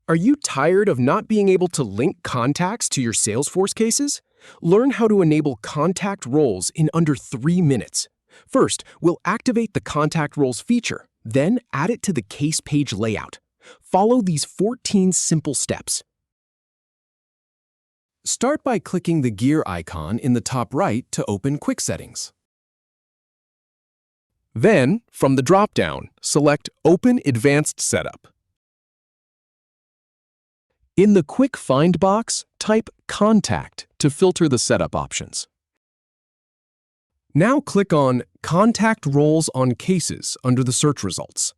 Are you tired of not being able to link contacts to your Salesforce cases? Learn how to enable contact roles in under 3 minutes. First, we'll activate the contact roles feature, then add it to the case page layout. Follow these 14 simple steps. Start by clicking the gear icon in the top right to open Quick Settings. Then, from the drop-down, select Open Advanced Setup. In the Quick Find box, type Contact to filter the setup options. Now click on Contact Roles on Cases under the search results.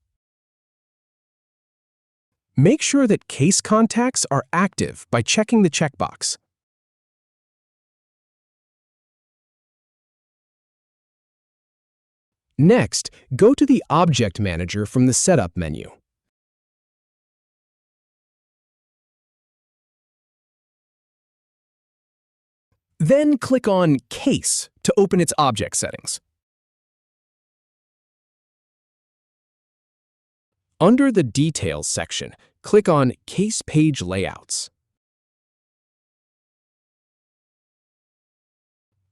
Make sure that case contacts are active by checking the checkbox. Next, go to the Object Manager from the Setup menu. Then click on Case to open its object settings. Under the Details section, click on Case Page Layouts.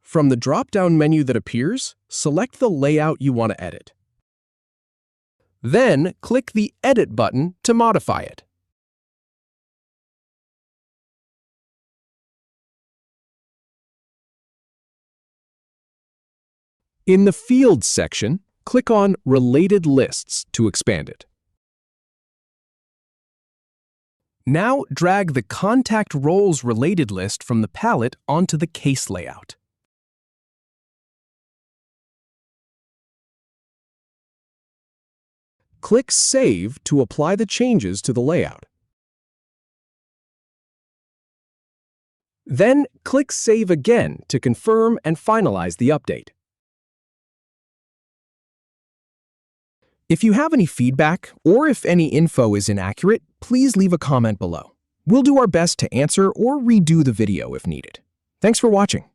From the drop-down menu that appears, select the layout you want to edit. Then click the Edit button to modify it. In the Fields section, click on Related Lists to expand it. Now drag the Contact Roles Related list from the palette onto the case layout. Click Save to apply the changes to the layout. Then click Save again to confirm and finalize the update. If you have any feedback or if any info is inaccurate, please leave a comment below. We'll do our best to answer or redo the video if needed. Thanks for watching.